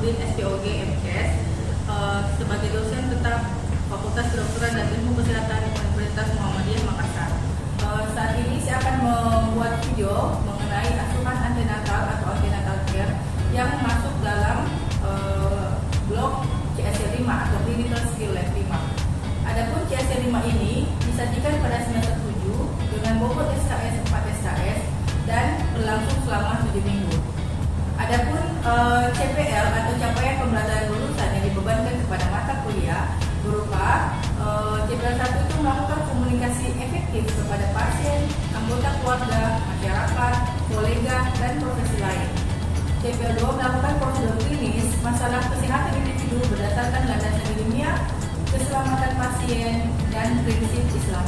Nurdin SPOG MKes sebagai dosen tetap Fakultas Kedokteran dan Ilmu Kesehatan Universitas Muhammadiyah Makassar. Saat ini saya akan membuat video mengenai asuhan antenatal atau antenatal care yang masuk dalam blok CSL 5 atau Clinical Skill Lab 5. Adapun CSL 5 ini disajikan pada semester 7 dengan bobot SKS 4 SKS dan berlangsung selama 7 minggu. Adapun CPL atau capaian pembelajaran lulusan yang dibebankan kepada mata kuliah berupa CPL 1 itu melakukan komunikasi efektif kepada pasien, anggota keluarga, masyarakat, kolega, dan profesi lain. CPL 2 melakukan prosedur klinis masalah kesehatan individu berdasarkan landasan ilmiah, keselamatan pasien, dan prinsip Islam.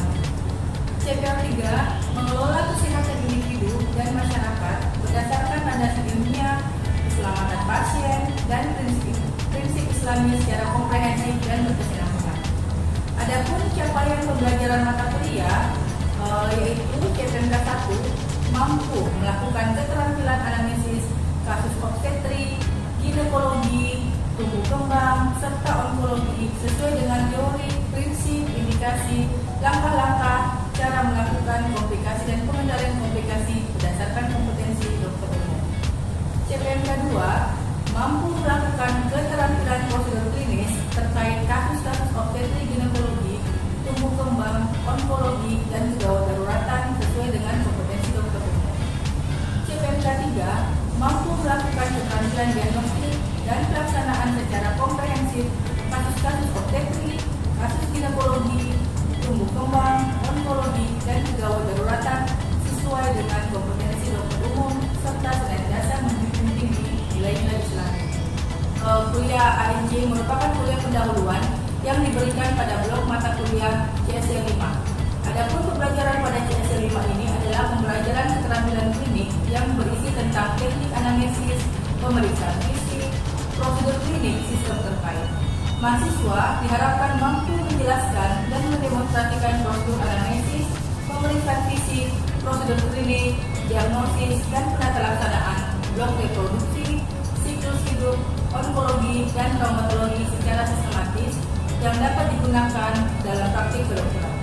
CPL 3 mengelola kesehatan individu dan masyarakat berdasarkan landasan ilmiah, keselamatan pasien, dan prinsip Islami secara komprehensif dan berkesinambungan. Adapun capaian pembelajaran mata kuliah yaitu CPMK 1 mampu melakukan keterampilan analisis kasus obstetri, ginekologi, tumbuh kembang, serta onkologi sesuai dengan teori, prinsip, indikasi, langkah-langkah, cara melakukan komplikasi dan pengendalian komplikasi berdasarkan kompetensi dokter umum. CPMK 2 mampu melakukan keterampilan prosedur klinis terkait kasus-kasus obstetri, ginekologi, tumbuh kembang, onkologi, dan kegawat daruratan sesuai dengan kompetensi dokter umum. CPMK 3 mampu melakukan keterampilan diagnostik dan pelaksanaan secara komprehensif kasus-kasus obstetri, kasus ginekologi, tumbuh kembang, onkologi, dan kegawat daruratan sesuai dengan kompetensi dokter umum serta senantiasa menjunjung tinggi nilai-nilai Islam. Kuliah ANC merupakan kuliah pendahuluan yang diberikan pada blok mata kuliah CSL 5. Adapun pembelajaran pada CSL 5 ini adalah pembelajaran keterampilan klinik yang berisi tentang teknik analisis, pemeriksaan fisik, prosedur klinik, sistem terkait. Mahasiswa diharapkan mampu menjelaskan dan mendemonstrasikan prosedur analisis, pemeriksaan fisik, prosedur klinik, diagnosis, dan penata laksanaan blok reproduksi, siklus hidup, onkologi, dan traumatologi secara sistematis yang dapat digunakan dalam praktik kedokteran.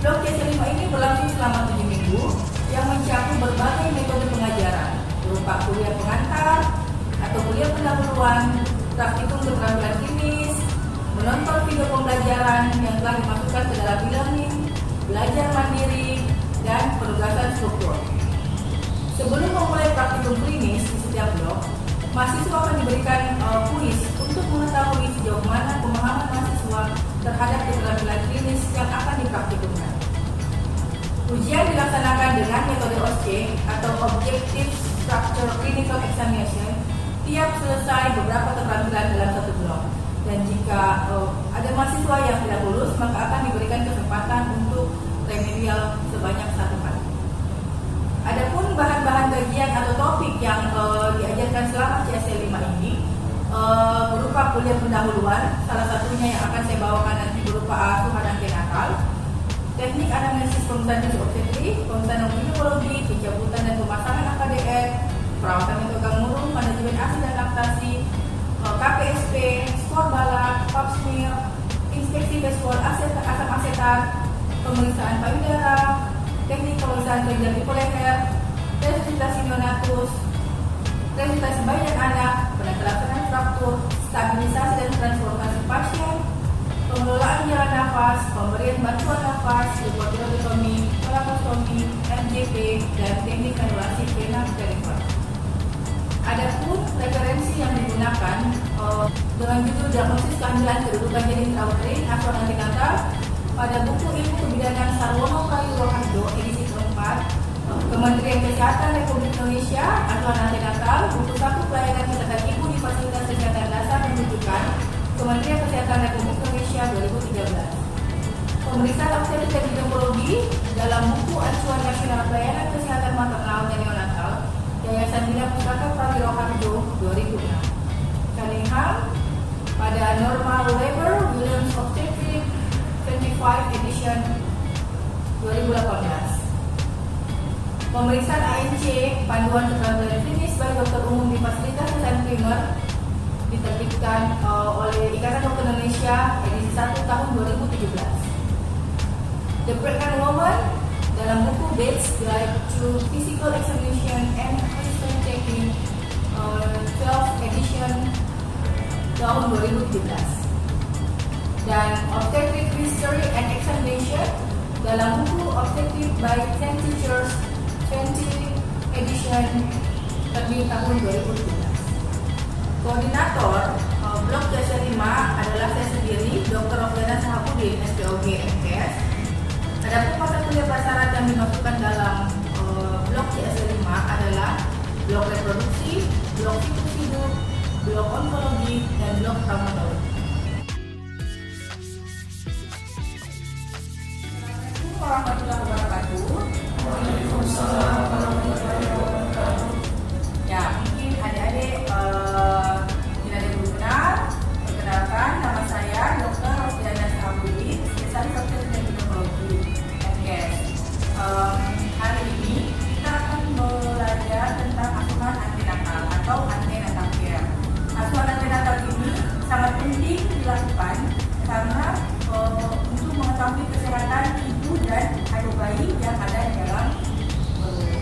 Blok CSL 5 ini berlangsung selama 7 minggu yang mencakup berbagai metode pengajaran berupa kuliah pengantar atau kuliah pendahuluan, praktikum keterampilan klinis, menonton video pembelajaran yang telah dimasukkan ke dalam e-learning, belajar mandiri, dan penugasan struktur. Sebelum memulai praktikum klinis di setiap blok, mahasiswa akan diberikan kuis untuk mengetahui sejauh mana pemahaman mahasiswa terhadap keterampilan klinis yang akan dipraktikumkan. Ujian dilaksanakan dengan metode OSCE atau Objective Structure Clinical Examination tiap selesai beberapa keterampilan dalam satu blok. Dan jika ada mahasiswa yang tidak lulus, maka akan diberikan kesempatan untuk remedial sebanyak 1 kali. Adapun bahan-bahan kajian atau topik yang diajarkan selama CSL 5 ini berupa kuliah pendahuluan, salah satunya yang akan saya bawakan nanti berupa asuhan antenatal, teknik analisis pemeriksaan obstetri, pemeriksaan ginekologi, pencabutan dan pemasangan AKDR, perawatan metegang murung, manajemen ASI dan laktasi, KPSP, skor balak, pap smear, inspeksi beskol asam asetat, pemeriksaan payudara, teknik pemeriksaan kelenjar bipolar, resusitasi neonatus, resusitasi bayi dan anak, penata laksanaan fraktur, stabilisasi dan transportasi pasien, pengelolaan jalan nafas, pemberian bantuan nafas, hipotirotomi, laparotomi, MJP, dan teknik kanulasi vena perifer. Adapun referensi yang digunakan dengan judul diagnosis kehamilan kedudukan janin intrauterin asuhan antenatal pada buku ilmu kebidanan Sarwono Prayu Rohardo edisi keempat, Kementerian Kesehatan Republik Indonesia asuhan antenatal, buku 1 pelayanan kesehatan ibu di fasilitas kesehatan dasar dan rujukan Kementerian Kesehatan Republik Indonesia 2013. Pemeriksaan obstetrik dan ginekologi dalam buku acuan nasional pelayanan kesehatan maternal dan neonatal Yayasan Bina Pustaka Prayu Rohardo 2006. Cunningham pada Normal Labor Williams Obstetric 25 edition 2018. Pemeriksaan ANC, panduan keterampilan klinis bagi dokter umum di fasilitas kesehatan primer diterbitkan oleh Ikatan Dokter Indonesia edisi 1 tahun 2017. The Pregnant Woman dalam buku Bates Guide to Physical Examination and Hospital Checking 12 edition tahun 2017. Dan Obstetric History and Examination dalam buku Obstetric by 10 Teachers 20 edition terbit tahun 2017. Koordinator Blok CS5 adalah saya sendiri, Dr. Rofiana Sahabudin, SPOG MKes. Adapun mata kuliah prasyarat yang dimasukkan dalam Blok CS5 adalah Blok Reproduksi, Blok Siklus Hidup, Blok Onkologi, dan Blok Traumatologi. Assalamualaikum warahmatullahi wabarakatuh. Waalaikumsalam warahmatullahi wabarakatuh. Ya, mungkin adik-adik tidak ada yang benar. Perkenalkan, nama saya Dr. Rofiana Sahabudin, spesialis obstetrik dan ginekologi MKes. Hari ini kita akan belajar tentang asuhan antenatal atau antenatal care. Asuhan antenatal ini sangat penting dilakukan karena untuk mengetahui kesehatan ibu dan anak bayi yang ada di dalam perut.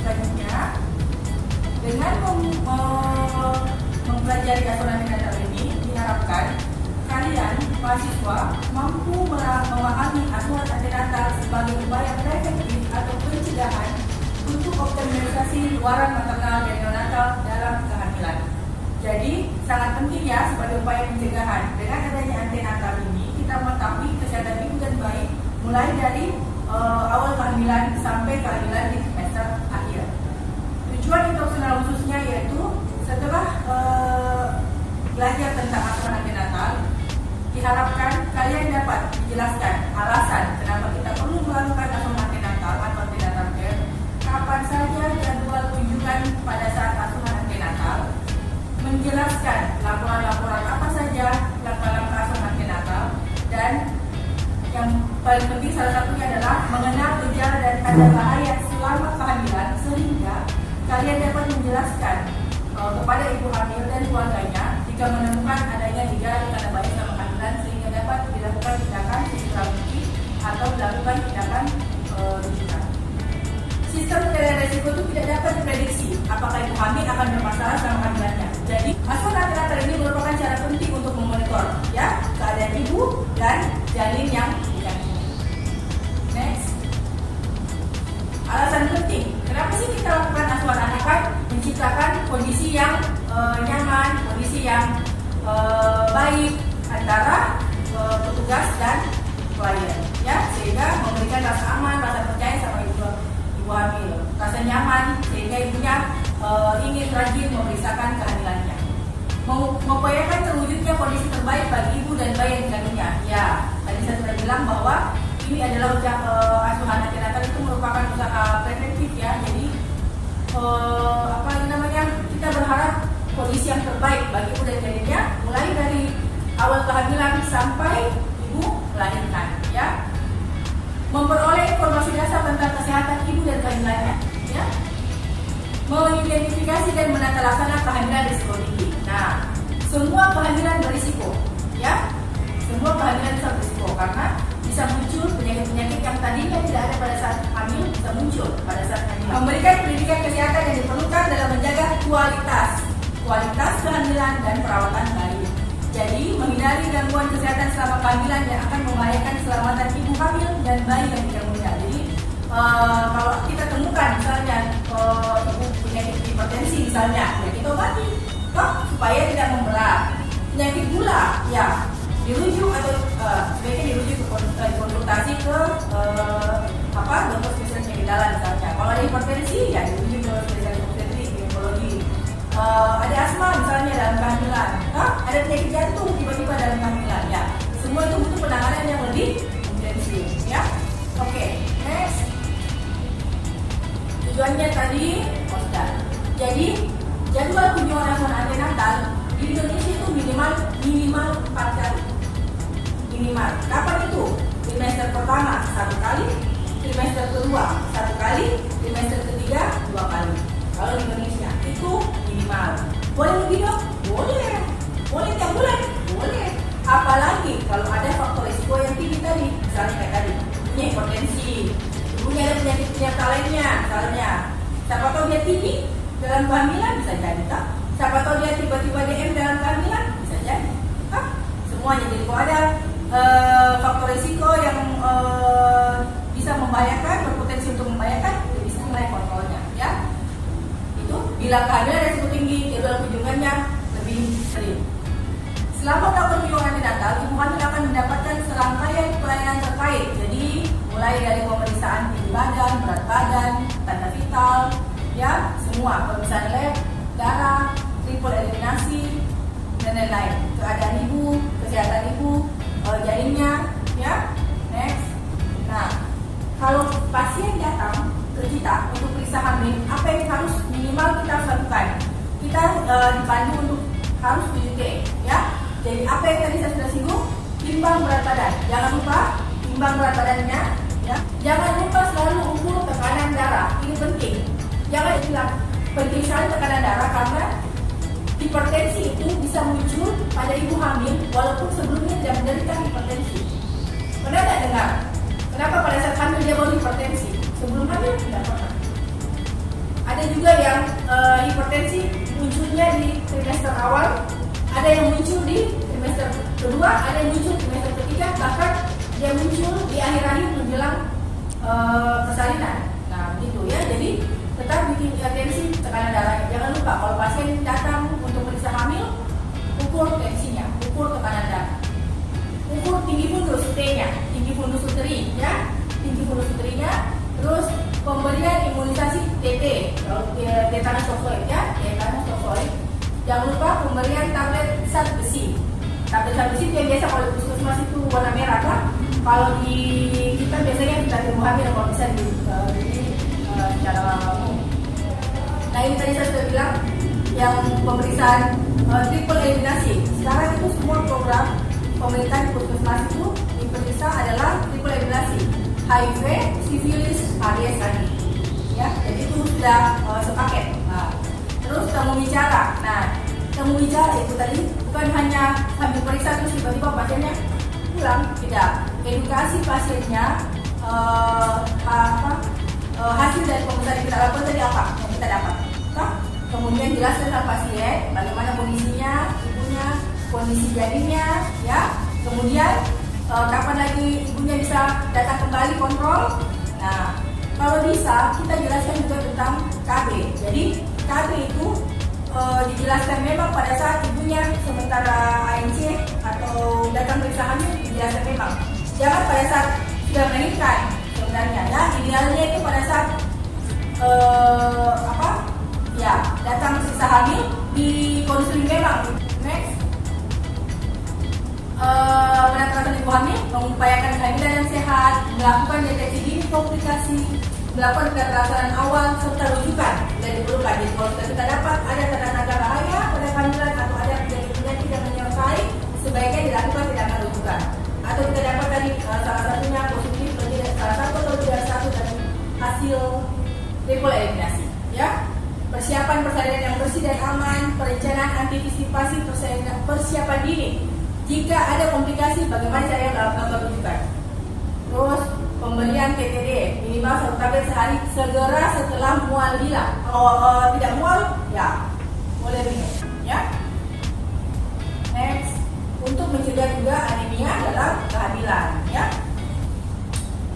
Selanjutnya, dengan mempelajari asuhan antenatal ini diharapkan kalian mahasiswa mampu memahami asuhan antenatal sebagai upaya preventif atau pencegahan untuk optimalisasi luaran maternal dan neonatal dalam kehamilan. Jadi sangat penting ya sebagai upaya pencegahan. Dengan adanya antenatal ini kita mengetahui kesehatan ibu dan bayi mulai dari awal kehamilan sampai kehamilan di trimester akhir. Tujuan instruksional khususnya yaitu setelah belajar tentang asuhan antenatal, diharapkan kalian dapat menjelaskan alasan kenapa kita perlu melakukan asuhan antenatal atau antenatal care, kapan saja jadwal kunjungan pada saat asuhan antenatal, menjelaskan laporan-laporan apa saja langkah-langkah asuhan antenatal, dan yang paling penting salah satunya adalah mengenal gejala dan tanda bahaya selama kehamilan sehingga kalian dapat menjelaskan kepada ibu hamil dan keluarganya jika menemukan adanya gejala dan tanda bahaya selama kehamilan sehingga dapat dilakukan tindakan segera mungkin atau dilakukan tindakan rujukan. Sistem penilaian resiko itu tidak dapat diprediksi apakah ibu hamil akan bermasalah selama kehamilannya. Jadi asuhan antenatal ini merupakan cara penting untuk memonitor ya keadaan ibu dan janin yang dikandung. Next. Alasan penting, kenapa sih kita lakukan asuhan anak? Menciptakan kondisi yang nyaman, kondisi yang baik antara petugas dan klien, ya, sehingga memberikan rasa aman, rasa percaya sama ibu hamil, rasa nyaman sehingga ibunya ingin rajin memeriksakan kehamilannya, mengupayakan terwujudnya kondisi terbaik bagi ibu dan bayi yang dikandungnya. Ya, tadi saya sudah bilang bahwa ini adalah asuhan antenatal itu merupakan usaha preventif ya. Jadi kita berharap kondisi yang terbaik bagi ibu dan janinnya mulai dari awal kehamilan sampai ibu melahirkan ya. Memperoleh informasi dasar tentang kesehatan ibu dan kehamilannya ya. Mengidentifikasi dan menata laksana kehamilan risiko tinggi. Nah, semua kehamilan berisiko ya. Semua kehamilan berisiko karena bisa muncul penyakit-penyakit yang tadinya tidak ada pada saat hamil bisa muncul pada saat hamil. Memberikan pendidikan kesehatan yang diperlukan dalam menjaga kualitas kehamilan dan perawatan bayi. Jadi menghindari gangguan kesehatan selama kehamilan yang akan membahayakan keselamatan ibu hamil dan bayi yang dikandungnya. Jadi kalau kita temukan misalnya ibu penyakit hipertensi misalnya, ya kita obati, supaya tidak memberat. Penyakit gula, ya dirujuk atau sebaiknya dirujuk ke konsultasi ke dokter spesialis penyakit dalam misalnya. Kalau ada hipertensi ya dirujuk ke spesialis obstetrik, ginekologi. Ada asma misalnya dalam kehamilan, ada penyakit jantung tiba-tiba dalam kehamilan ya. Semua itu butuh penanganan yang lebih intensif ya. Oke, next. Tujuannya tadi postal. Jadi jadwal kunjungan asuhan antenatal di Indonesia itu minimal 4 kali. Minimal. Kapan itu? Trimester pertama 1 kali, trimester kedua 1 kali, trimester ketiga 2 kali. Kalau di Indonesia itu minimal. Boleh lebih dong? Boleh. Boleh tiap bulan? Boleh. Apalagi kalau ada faktor risiko yang tinggi tadi, misalnya kayak tadi, punya hipertensi, ibunya ada penyakit lainnya, misalnya. Siapa tahu dia tinggi dalam kehamilan, bisa jadi tak? Siapa tahu dia tiba-tiba DM dalam kehamilan, bisa jadi. Semuanya. Jadi kalau ada faktor risiko yang bisa membahayakan, berpotensi untuk membahayakan, itu bisa mulai kontrolnya, ya. Itu bila kehamilan resiko tinggi, jadwal kunjungannya lebih sering. Selama melakukan kunjungan antenatal, ibu hamil akan mendapatkan serangkaian pelayanan terkait. Jadi mulai dari pemeriksaan tinggi badan, berat badan, tanda vital, ya, semua pemeriksaan lab, darah, triple eliminasi, dan lain-lain. Keadaan ibu, kesehatan ibu, janinnya, ya. Next. Nah, kalau pasien datang ke kita untuk periksa hamil, apa yang harus minimal kita harus lakukan? Kita dipandu untuk harus 7T, ya. Jadi apa yang tadi saya sudah singgung, timbang berat badan. Jangan lupa timbang berat badannya, ya. Jangan lupa selalu ukur tekanan darah. Ini penting. Jangan bilang penting sekali tekanan darah karena hipertensi itu bisa muncul pada ibu hamil walaupun sebelumnya tidak menderita hipertensi. Pernah tidak dengar? Kenapa pada saat hamil dia baru hipertensi? Sebelum hamil tidak pernah. Ada juga yang hipertensi munculnya di trimester awal, ada yang muncul di trimester kedua, ada yang muncul di trimester ketiga, bahkan dia muncul di akhir-akhir menjelang persalinan. Nah, begitu ya. Jadi tetap bikin tensi tekanan darah. Jangan lupa kalau pasien datang untuk periksa hamil, ukur tensinya, ukur tekanan darah, ukur tinggi fundus T-nya, tinggi fundus uteri, ya, tinggi fundus uterinya. Terus pemberian imunisasi TT, tetanus toxoid, ya, tetanus toxoid. Jangan lupa pemberian tablet zat besi. Tablet zat besi yang biasa kalau di puskesmas itu warna merah, kan? Kalau di kita biasanya kita ibu hamil kalau bisa di secara umum. Nah, ini tadi saya sudah bilang yang pemeriksaan triple eliminasi. Sekarang itu semua program pemerintah di puskesmas itu diperiksa adalah triple eliminasi. HIV, sifilis, ADS tadi. Ya, jadi itu sudah sepaket. Nah, terus temu bicara. Nah, temu bicara itu tadi bukan hanya sambil periksa terus tiba-tiba pasiennya pulang, tidak. Edukasi pasiennya hasil dari pemeriksaan kita lakukan tadi apa yang kita dapat. Kemudian jelaskan ke pasien bagaimana kondisinya, ibunya, kondisi janinnya, ya. Kemudian kapan lagi ibunya bisa datang kembali kontrol. Nah, kalau bisa kita jelaskan juga tentang KB. Jadi KB itu dijelaskan memang pada saat ibunya sementara ANC atau datang periksa hamil, dijelaskan memang. Jangan pada saat sudah melahirkan sebenarnya, ya. Idealnya itu pada saat datang periksa hamil di konseling memang. Next. Penanganan ibu hamil, mengupayakan kehamilan yang sehat, melakukan deteksi dini komplikasi, melakukan keterlaksanaan awal serta rujukan bila diperlukan. Jadi kalau kita dapat ada tanda-tanda bahaya pada kehamilan atau ada penyakit yang menyertai, sebaiknya dilakukan tindakan rujukan. Atau kita dapat tadi salah satunya positif, salah satu atau tidak satu dari hasil triple eliminasi, ya. Persiapan persalinan yang bersih dan aman, perencanaan antisipasi persiapan dini. Jika ada komplikasi, bagaimana cara melakukan rujukan? Terus pemberian TTD minimal 1 tablet sehari segera setelah mual hilang. Kalau tidak mual, ya boleh minum, ya. Next, untuk mencegah juga anemia dalam kehamilan, ya.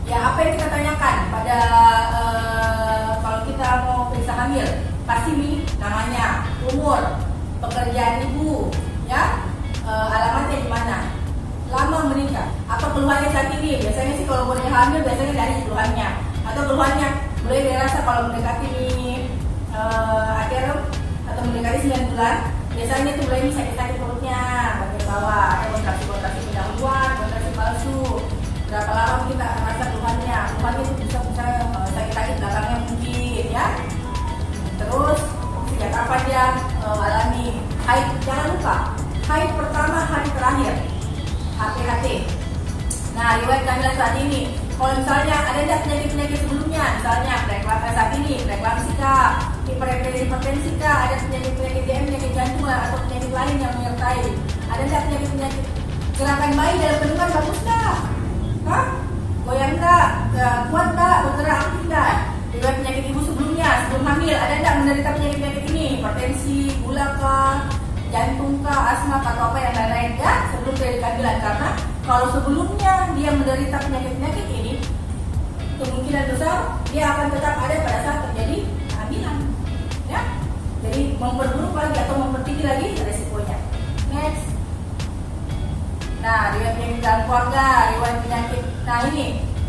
Ya, apa yang kita tanyakan pada kalau kita mau periksa hamil, pasti nih namanya, umur, pekerjaan ibu, ya. Alamatnya di mana, lama menikah, atau keluhannya saat ini. Biasanya sih kalau mau hamil biasanya dari keluhannya, atau keluhannya mulai dirasa kalau mendekati akhir atau mendekati 9 bulan, biasanya itu mulai sakit-sakit perutnya, bagian bawah, ada kontraksi pendahuluan, kontraksi palsu. Berapa lama kita merasa keluhannya itu bisa sakit-sakit belakangnya mungkin, ya. Terus sejak kapan dia alami haid? Jangan lupa haid pertama hari terakhir, HPHT. Nah, riwayat kehamilan saat ini Kalau misalnya ada nggak penyakit-penyakit sebelumnya, misalnya saat ini preeklamsi kah, hipertensi kah, ada penyakit-penyakit DM, penyakit jantung atau penyakit lain yang menyertai. Ada nggak penyakit-penyakit gerakan bayi dalam kandungan bagus nggak? Hah? Goyang nggak? Kuat nggak? Bergerak aktif nggak? Riwayat penyakit ibu sebelumnya, sebelum hamil, ada nggak menderita penyakit-penyakit ini? Hipertensi, gula kah, jantung kah, asma atau apa yang lain-lain ya? Sebelum terjadi kehamilan, karena kalau sebelumnya dia menderita penyakit-penyakit ini, kemungkinan besar dia akan tetap ada pada saat terjadi kehamilan, ya. Jadi memperburuk lagi atau mempertinggi lagi resikonya. Next. Nah, riwayat penyakit dalam keluarga, riwayat penyakit. Nah ini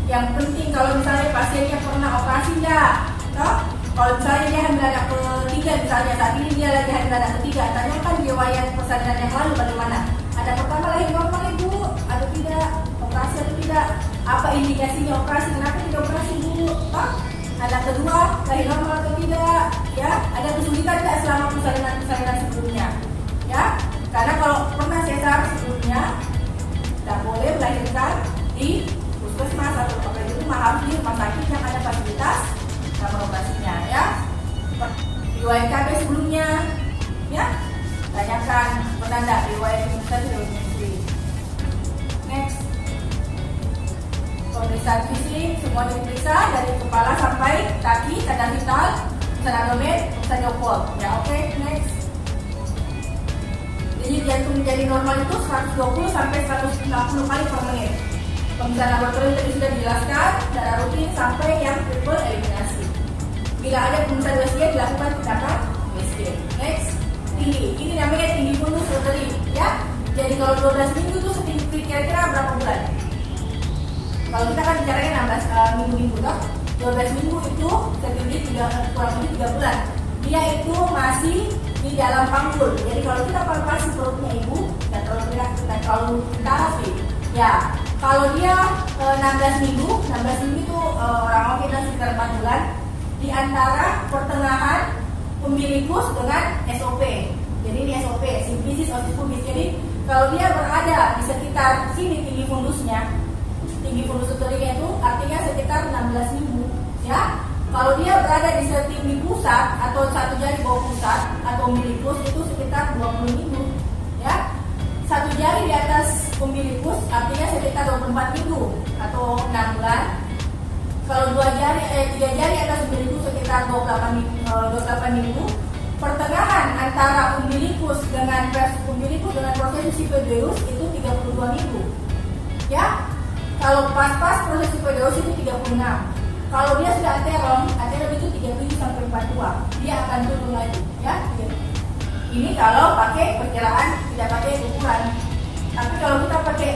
yang penting kalau misalnya pasiennya pernah operasi enggak, toh? Kalau misalnya dia hamil anak ketiga, misalnya saat ini dia lagi hamil anak ketiga, tanyakan riwayat persalinan yang lalu bagaimana. Ada pertama lahir normal ibu atau tidak, operasi atau tidak, apa indikasinya operasi, kenapa tidak operasi ibu, toh? Anak kedua lahir normal atau tidak, ya? Ada kesulitan tidak selama persalinan sebelumnya, ya? Karena kalau pernah sesar sebelumnya, tidak boleh melahirkan di puskesmas atau tempat itu harus di rumah sakit yang ada fasilitas kamar operasinya, ya. Riwayat KB sebelumnya, ya. Tanyakan pernah tidak riwayat imunisasi, riwayat menyusui. Next. Pemeriksaan fisik semua diperiksa dari kepala sampai kaki, tanda vital, pemeriksaan abdomen, pemeriksaan jempol. Ya, oke. Next. Jadi jantung menjadi normal itu 120 sampai 160 kali per menit. Pemeriksaan laboratorium tadi sudah dijelaskan, darah rutin sampai yang triple eliminasi. Bila ada pemeriksaan USG dilakukan tindakan USG. Next, tinggi. Ini namanya tinggi fundus uteri, ya. Jadi kalau 12 minggu itu setinggi kira-kira berapa bulan? Kalau kita kan bicaranya 16 minggu-minggu, toh 12 minggu itu setinggi kurang lebih 3 bulan. Dia itu masih di dalam panggul. Jadi kalau kita palpasi perutnya ibu, dan kalau kita rapi, ya. Kalau dia 16 minggu itu orang kita sekitar 4 bulan. Di antara pertengahan umbilikus dengan SOP. Jadi ini SOP, simplicis osis pubis. Jadi kalau dia berada di sekitar sini tinggi fundusnya, tinggi fundus uterinya itu artinya sekitar 16 minggu, ya. Kalau dia berada di setinggi pusat atau satu jari bawah pusat atau umbilikus itu sekitar 20 minggu, ya. Satu jari di atas umbilikus artinya sekitar 24 minggu atau 6 bulan. Kalau 3 jari atas umbilikus sekitar 28 minggu. Pertengahan antara umbilikus dengan proses sipedeus itu 32 minggu. Ya. Kalau pas-pas proses sipedeus itu 36. Kalau dia sudah aterom itu 37 sampai 42. Dia akan turun lagi, ya. Ini kalau pakai perkiraan, tidak pakai ukuran. Tapi kalau kita pakai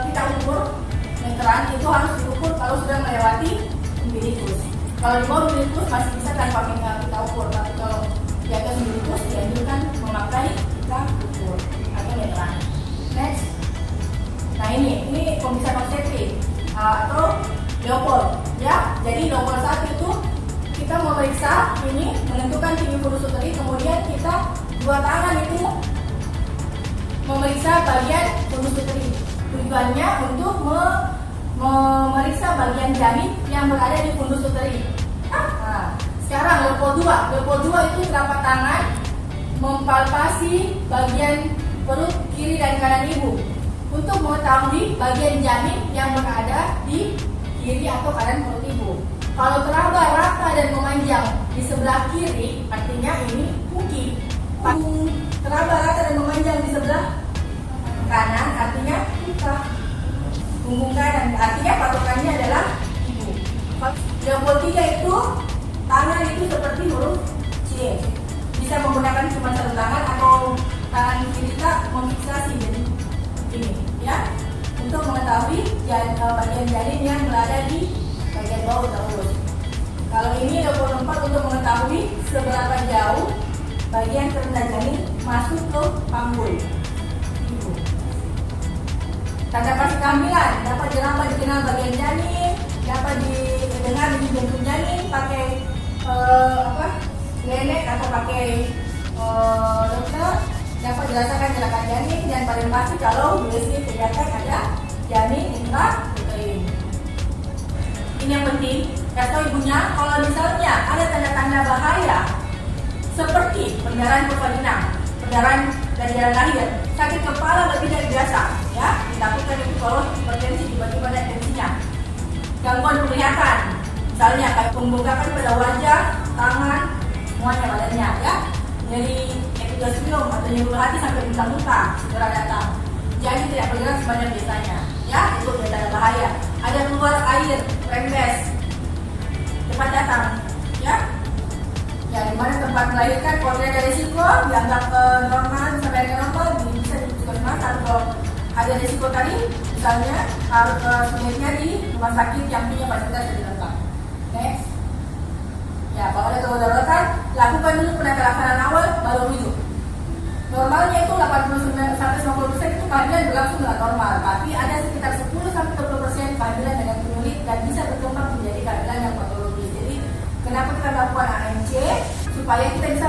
kita ukur meteran itu harus diukur kalau sudah melewati umbilikus. Kalau di bawah umbilikus masih bisa tanpa kita ukur. Tapi kalau di atas umbilikus dianjurkan memakai kita ukur atau meteran. Next. Nah ini pemeriksaan obstetrik atau Leopold, ya. Jadi Leopold 1 itu kita memeriksa ini menentukan tinggi fundus uteri, kemudian kita dua tangan itu memeriksa bagian fundus uteri. Tujuannya untuk memeriksa bagian janin yang berada di fundus uteri. Nah, sekarang Leopold 2 itu telapak tangan mempalpasi bagian perut kiri dan kanan ibu untuk mengetahui bagian janin yang berada di kiri atau kanan perut ibu. Kalau teraba rata dan memanjang di sebelah kiri, artinya ini puki. Teraba rata dan memanjang di sebelah kanan, artinya puka. Punggung kanan, artinya patokannya adalah ibu. Leopold 3 itu tangan itu seperti huruf C. Bisa menggunakan cuma satu tangan atau tangan kiri kita memfiksasi jadi ini, ya, untuk mengetahui bagian janin yang berada di bagian bawah uterus. Kalau ini Leopold 4 untuk mengetahui seberapa jauh bagian terendah janin masuk ke panggul. Tanda pasti kehamilan dapat diraba dikenal bagian janin, dapat didengar di jantung janin pakai lenek atau pakai dokter, dapat dirasakan gerakan janin, dan paling pasti kalau USG kelihatan ada janin intrauterin. ini yang penting, kasih tahu ibunya kalau misalnya ada tanda-tanda bahaya seperti pendarahan persalinan, pendarahan dari jalan lahir, sakit kepala lebih dari biasa, ya, ditakutkan itu kalau hipertensi tiba-tiba ada tensinya, gangguan penglihatan, misalnya kayak pembengkakan pada wajah, tangan, semuanya badannya, ya, jadi epidosium atau nyembur hati sampai muka, segera datang. Jadi tidak bergerak sebanyak biasanya, ya, itu tanda bahaya. Ada keluar air, rembes, cepat datang, ya. Ya, di mana tempat melahirkan kalau ada risiko dianggap normal sampai normal bisa diputuskan atau ada risiko tadi misalnya harus sebaiknya di rumah sakit yang punya fasilitas yang lengkap. Next. Ya, kalau ada kedaruratan lakukan dulu penata laksanaan awal baru rujuk. Normalnya itu 89 sampai 90% itu kehamilan berlangsung dengan normal, tapi ada sekitar 10 sampai 20% kehamilan dengan penyulit dan bisa berkembang menjadi kehamilan yang patologis. Jadi kenapa kita lakukan ANC? Supaya kita bisa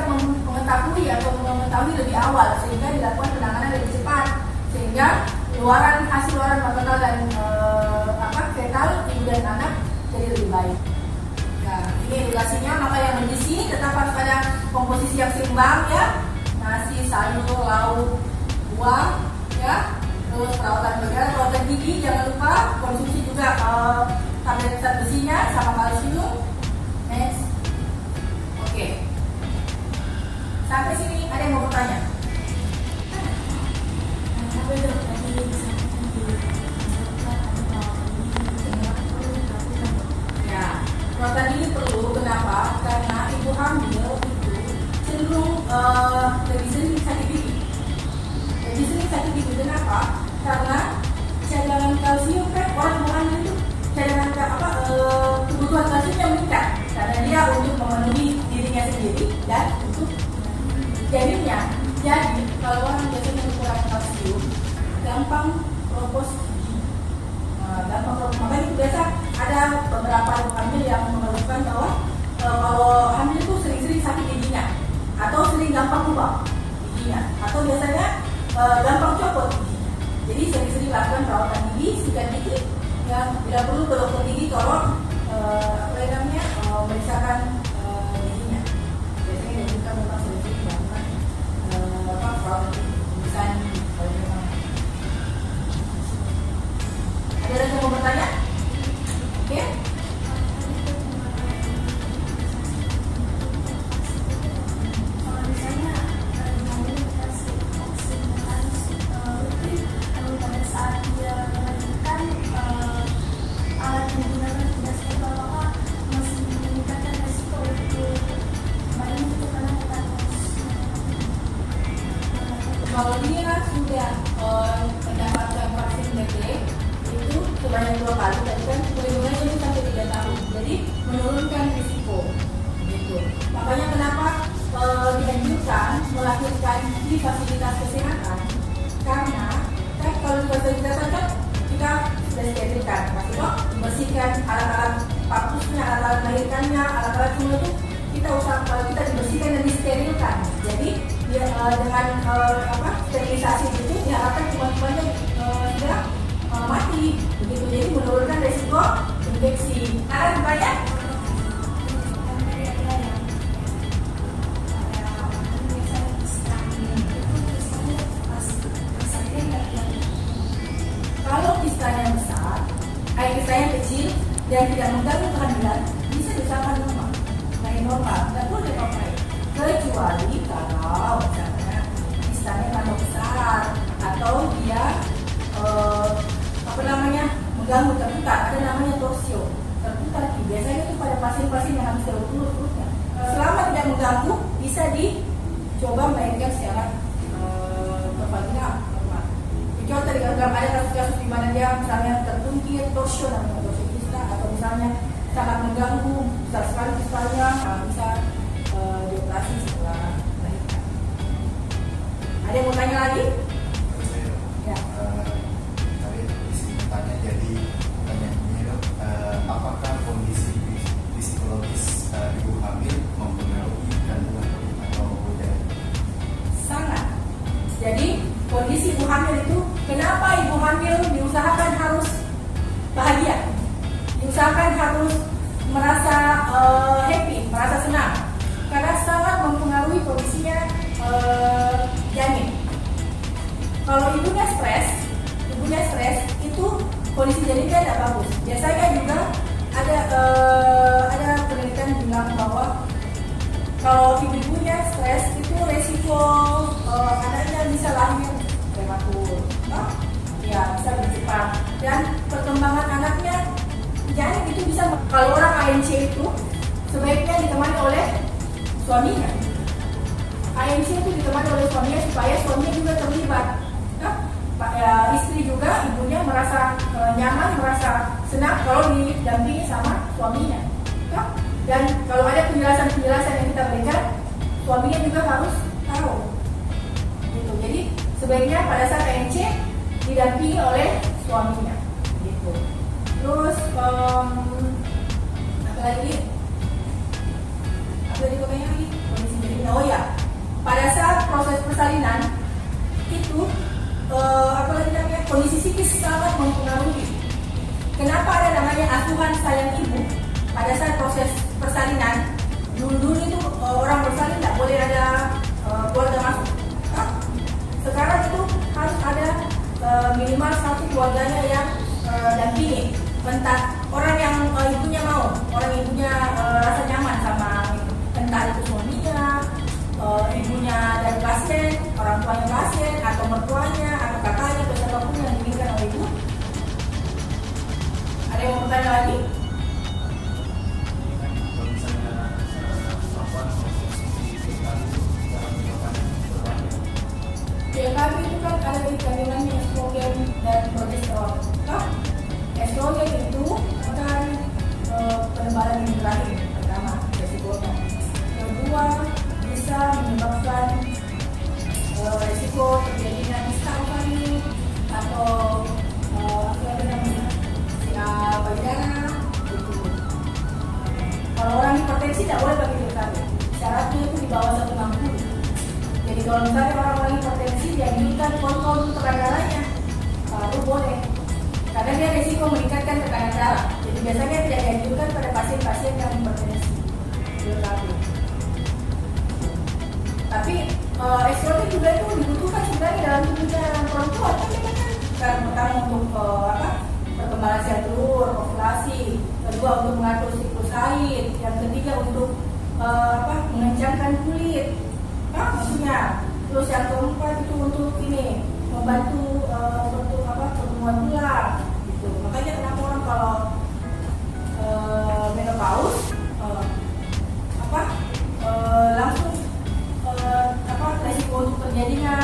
mengetahui atau mengetahui lebih awal sehingga dilakukan penanganan lebih cepat sehingga hasil luaran maternal dan fetal ibu dan anak jadi lebih baik. Nah, ini edukasinya, maka yang bergizi tetap harus ada komposisi yang seimbang, ya, nasi, sayur, lauk, buah, ya, terus perawatan gigi jangan lupa konsumsi juga tablet zat besinya sama kalsium. Next. Oke. Sampai sini ada yang mau bertanya? Ya, perawatan ini perlu. Kenapa? Karena ibu hamil itu cenderung lebih sering sakit gigi. Lebih sering sakit gigi. Kenapa? Karena cadangan kalsium kan orang hamil itu cadangan kebutuhan kalsiumnya meningkat karena dia untuk memenuhi dirinya sendiri dan untuk janinnya. Jadi kalau orang biasanya kurang kalsium gampang keropos gigi, makanya itu biasa ada beberapa ibu hamil yang mengeluhkan bahwa kalau hamil itu sering-sering sakit giginya atau sering gampang lubang giginya atau biasanya gampang copot giginya. Jadi sering-sering lakukan perawatan gigi, sikat gigi, ya, tidak perlu ke dokter gigi kalau memeriksakan giginya. Biasanya kita memang sering-sering melakukan perawatan gigi, pemeriksaan gigi kalau memang. Ada lagi yang mau bertanya? Oke? Kalau dia sudah mendapatkan vaksin BCG itu sebanyak 2 kali, tadi kan perlindungannya itu sampai 3 tahun, jadi menurunkan risiko. Gitu. Makanya kenapa dianjurkan melahirkan di fasilitas kesehatan, karena kan kalau di fasilitas kan kita sudah sterilkan, maksudnya dibersihkan alat-alat papusnya, alat-alat melahirkannya, alat-alat semua itu kita kita dibersihkan dan disterilkan. Jadi dengan sterilisasi itu diharapkan kuman-kumannya sudah mati, begitu. Jadi menurunkan risiko infeksi. Ada banyak. Kalau kistanya besar, kistanya kecil dan tidak mengganggu kehamilan, bisa diusahakan normal, nggak boleh pakai. Kecuali kalau misalnya kistanya tambah besar atau dia mengganggu, terputar, ada namanya torsio, terputar. Biasanya itu pada pasien-pasien yang habis daur ulang perutnya. Selama tidak mengganggu, bisa dicoba melahirkan secara vagina normal. Contoh tadi kalau ada kasus-kasus di mana dia misalnya tertungkir, torsio namanya, torsio kista, atau misalnya sangat mengganggu, besar sekali kistanya, bisa dioperasi setelah melahirkan. Ada yang mau tanya lagi? Ya. Tadi tanya jadi pertanyaannya apakah kondisi psikologis ibu hamil mempengaruhi kandungan atau tidak? Sangat. Jadi kondisi ibu hamil itu, kenapa ibu hamil diusahakan harus bahagia, diusahakan harus ANC itu sebaiknya ditemani oleh suaminya. ANC itu ditemani oleh suaminya supaya suaminya juga terlibat. Istri juga, ibunya merasa nyaman, merasa senang kalau didampingi sama suaminya. Dan kalau ada penjelasan-penjelasan yang kita berikan, suaminya juga harus tahu. Gitu. Jadi sebaiknya pada saat ANC didampingi oleh suaminya. Gitu. Terus apa lagi? Apa lagi pokoknya lagi? Kondisi jadinya. Oh ya, pada saat proses persalinan itu apa lagi namanya, kondisi psikis sangat mempengaruhi. Kenapa ada namanya asuhan sayang ibu pada saat proses persalinan? Dulu itu orang bersalin tidak boleh ada keluarga masuk. Sekarang itu harus ada minimal satu keluarganya yang dampingi. Entah orang yang ibunya mau, orang ibunya rasa nyaman sama itu. Entah itu suaminya, ibunya dari pasien, orang tuanya pasien, atau mertuanya, atau kakaknya, atau siapapun yang diinginkan oleh ibu. Ada yang mau bertanya lagi? Kalau misalnya PKB itu kan ada di kandungannya estrogen dan progesteron. Estrogen itu akan penebalan yang terakhir, pertama resikonya. Kedua, bisa menyebabkan resiko terjadinya miscarriage atau apa namanya, payudara. Kalau orang hipertensi tidak boleh pakai PKB. Syaratnya itu di bawah 160. Jadi kalau misalnya orang hipertensi dianjurkan kontrol tekanan darahnya, itu boleh. Karena dia risiko meningkatkan tekanan darah. Jadi biasanya tidak dianjurkan pada pasien-pasien yang hipertensi. Tapi estrogen juga itu dibutuhkan sebenarnya dalam tubuhnya perempuan. Kan pertama untuk perkembangan sel telur, ovulasi. Kedua untuk mengatur siklus haid. Yang ketiga untuk mengencangkan kulit. Maksudnya. Terus yang keempat itu untuk ini membantu pertumbuhan tulang. Gitu. Makanya kenapa orang kalau menopause langsung resiko untuk terjadinya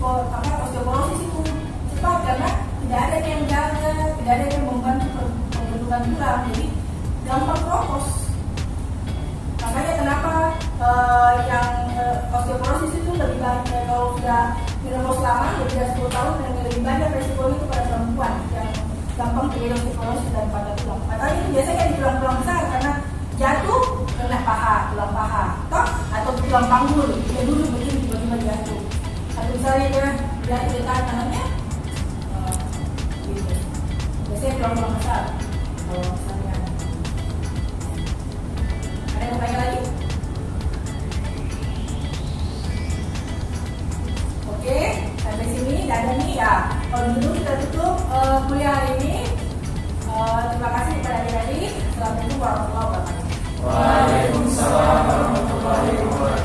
osteoporosis itu cepat karena tidak ada yang jaga, tidak ada yang membantu pembentukan tulang, jadi gampang keropos. Makanya kenapa yang osteoporosis itu lebih banyak kalau sudah menopause lama, lebih dari 10 tahun, dan lebih banyak resiko itu pada perempuan yang gampang terjadi osteoporosis daripada tulang. Makanya itu biasanya di tulang-tulang besar karena jatuh kena tulang paha, atau tulang panggul, dia dulu begini tiba-tiba jatuh. Atau misalnya dia ditahan tangannya, gitu. Biasanya tulang-tulang besar. Kalau misalnya ada yang tanya lagi? Oke, sampai sini dan ini ya. Kalau dulu kita tutup kuliah hari ini. Terima kasih kepada adik-adik. Assalamualaikum warahmatullahi wabarakatuh. Waalaikumsalam warahmatullahi wabarakatuh.